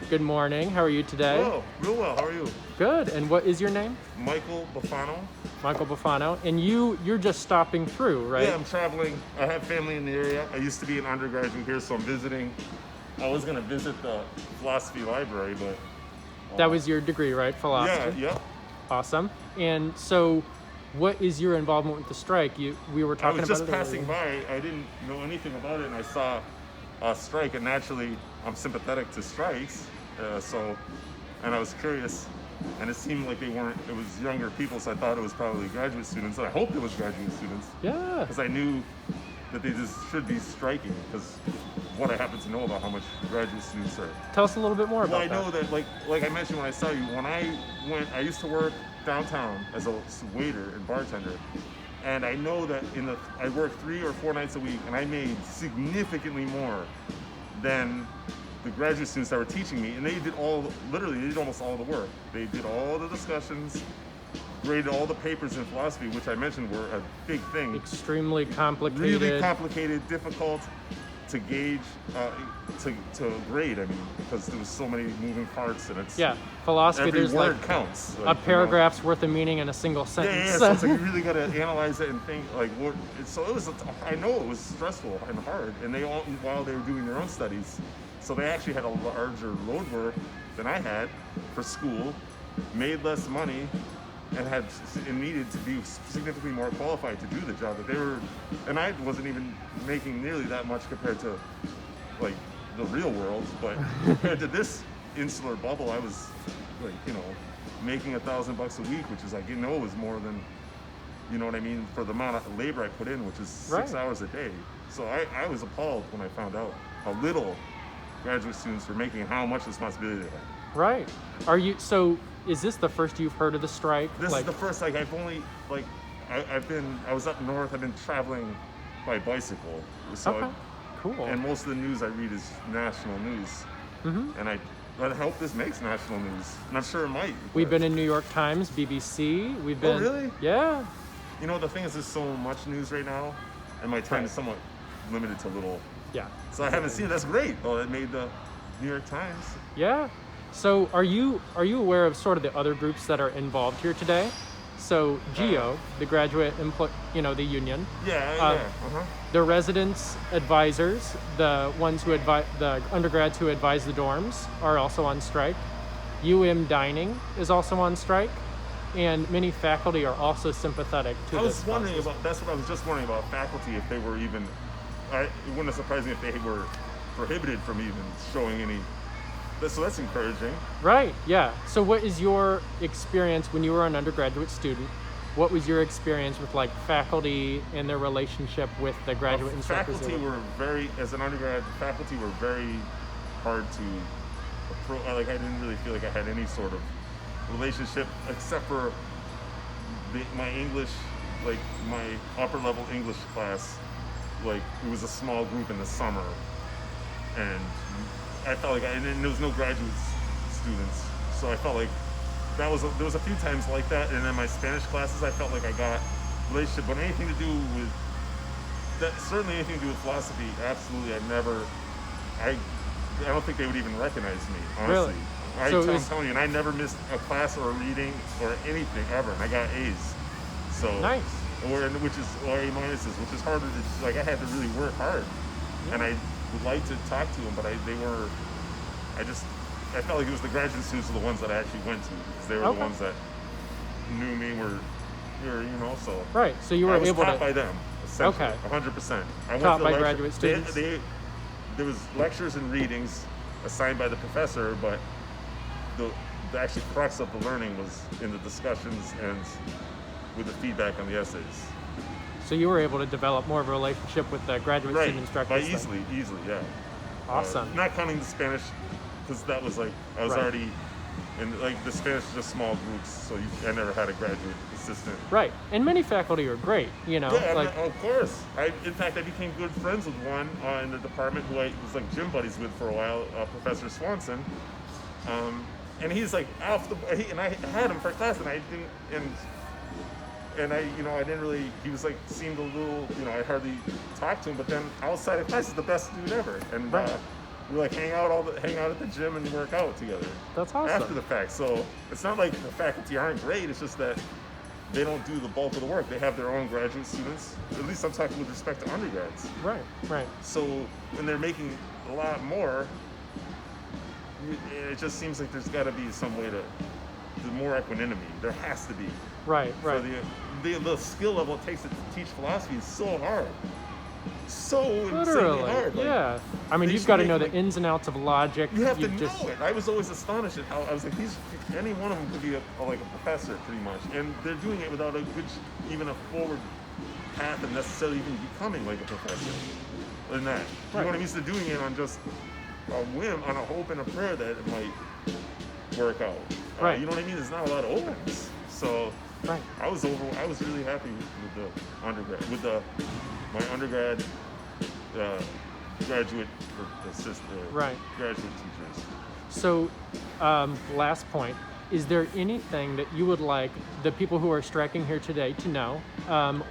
Good morning. How are you today? Hello, real well. How are you? Good. And what is your name? Michael Bufano. Michael Bufano. And you're just stopping through, right? Yeah, I'm traveling. I have family in the area. I used to be an undergraduate here, so I'm visiting. I was going to visit the philosophy library, but That was your degree, right? Philosophy. yeah. Awesome. And so what is your involvement with the strike? We were I talking was about just it passing earlier. by. I didn't know anything about it, and I saw a strike, and naturally, I'm sympathetic to strikes. And I was curious, and it seemed like they weren't. It was younger people, so I thought it was probably graduate students. And I hoped it was graduate students Yeah. because I knew that they just should be striking because what I happen to know about how much graduate students are. Tell us a little bit more Well, about I know that. that, like I mentioned when I saw you, when I used to work downtown as a waiter and bartender, and I know that I worked 3 or 4 nights a week, and I made significantly more than the graduate students that were teaching me, and they did almost all the work. They did all the discussions, graded all the papers in philosophy, which I mentioned were a big thing. Extremely complicated. Really complicated, difficult to gauge, to grade. I mean, because there was so many moving parts, and it's Yeah. Philosophy, every there's word like counts. a paragraph's worth of meaning in a single Yeah, sentence. so it's like you really got to analyze it and think like what. So it was. I know it was stressful and hard, and they all while they were doing their own studies, so they actually had a larger load work than I had for school, made less money, and needed to be significantly more qualified to do the job that they were. And I wasn't even making nearly that much compared to like the real world, but compared to this insular bubble, I was like making $1,000 a week, which is was more than, you know what I mean, for the amount of labor I put in, which is 6 Right. hours a day. So I was appalled when I found out how little graduate students were making and how much responsibility they had. Right. So is this the first you've heard of the strike? This is the first, I've only, I was up north, I've been traveling by bicycle. So Okay. Cool. and most of the news I read is national news. And I hope this makes national news. And I'm sure it might. We've but- been in New York Times, BBC. We've been. Oh, really? Yeah. You know, the thing is, there's so much news right now, and my time is somewhat limited to little. Yeah. So I haven't seen it. That's great. Oh, it made the New York Times. Yeah. So are you aware of sort of the other groups that are involved here today? So GEO, the graduate the union, Yeah. the residents advisors, the ones who the undergrads who advise the dorms are also on strike. UM Dining is also on strike, and many faculty are also sympathetic to I this. was wondering about. That's what I was just wondering about faculty. If they were even, it wouldn't have surprised me if they were prohibited from even showing any. So that's encouraging. Right, yeah. So what is your experience when you were an undergraduate student? What was your experience with like faculty and their relationship with the graduate instructors? As an undergrad, faculty were very hard to approach. I didn't really feel like I had any sort of relationship except for my English, like my upper level English class. Like it was a small group in the summer, and I felt like and there was no graduate students, so I felt like there was a few times like that. And then my Spanish classes, I felt like I got relationship, but anything to do with that, certainly anything to do with philosophy, absolutely. I don't think they would even recognize me, honestly. Really? I'm telling you, and I never missed a class or a reading or anything ever, and I got A's. So Nice. or A minuses, which is harder to I had to really work hard, and I would like to talk to them, but I felt like it was the graduate students were the ones that I actually went to because they were Okay. the ones that knew me so. Right. So you were I was able taught to. by them, essentially, Okay. 100%. Taught by graduate students? There was lectures and readings assigned by the professor, but the actual crux of the learning was in the discussions and with the feedback on the essays. So you were able to develop more of a relationship with the graduate student instructors. By then. easily, yeah. Awesome. Not counting the Spanish, because that was I was Right. already, and the Spanish is just small groups, so I never had a graduate assistant. Right. And many faculty are great, Yeah, of course. In fact, I became good friends with one in the department who I was like gym buddies with for a while, Professor Swanson. And he's like and I had him for class, and I didn't, and I didn't really, he was like, seemed a little, I hardly talked to him, but then outside of class, he's the best dude ever. And Right. we like hang out at the gym and work out together That's after awesome. the fact. So it's not like the faculty aren't great. It's just that they don't do the bulk of the work. They have their own graduate students. At least I'm talking with respect to undergrads. Right, right, So when they're making a lot more, it just seems like there's got to be some way to more equanimity. There has to be. right, For right. the skill level it takes to teach philosophy is so hard. So insanely Literally, hard. Like, yeah. I mean, they you've should got to make, know the like, ins and outs of logic. you have to You've just, know it. I was always astonished at how I was like, any one of them could be like a professor pretty much, and they're doing it without a good, even a forward path of necessarily even becoming like a professor. Than that, you Right. know what I mean? So they're doing it on just a whim, on a hope and a prayer that it might work out. Right. You know what I mean? There's not a lot of openings. So right. I was really happy with the undergrad, my undergrad graduate Right. graduate teachers. So, last point. Is there anything that you would like the people who are striking here today to know,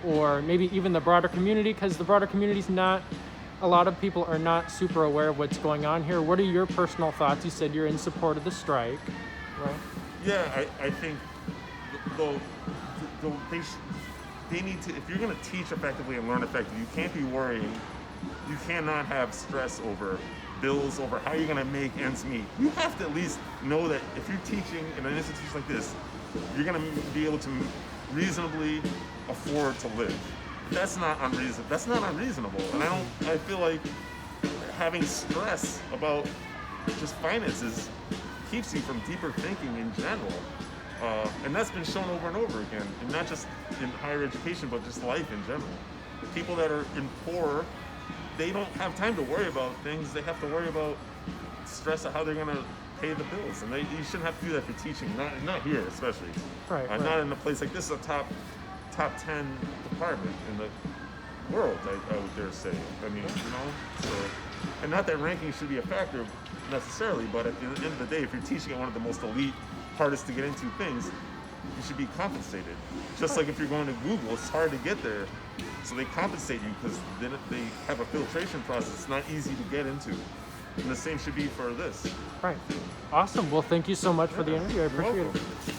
or maybe even the broader community? Because the broader community's not, a lot of people are not super aware of what's going on here. What are your personal thoughts? You said you're in support of the strike, right? Yeah, I think though they need to, if you're going to teach effectively and learn effectively, you can't be worrying. You cannot have stress over bills, over how you're going to make ends meet. You have to at least know that if you're teaching in an institution like this, you're going to be able to reasonably afford to live. That's not unreasonable. That's not unreasonable. And I feel like having stress about just finances keeps you from deeper thinking in general. And that's been shown over and over again, and not just in higher education, but just life in general. People that are in poor, they don't have time to worry about things. They have to worry about stress of how they're going to pay the bills, and you shouldn't have to do that for teaching. Not here, especially. Right, right. Not in a place like this. Is a top 10 department in the world. I would dare say. I mean, So, and not that ranking should be a factor necessarily, but at the end of the day, if you're teaching at one of the most elite, hardest to get into things, you should be compensated. Just like if you're going to Google, it's hard to get there. So they compensate you because they have a filtration process. It's not easy to get into. And the same should be for this. Right. Awesome. Well, thank you so much for the interview. I You're appreciate welcome. it.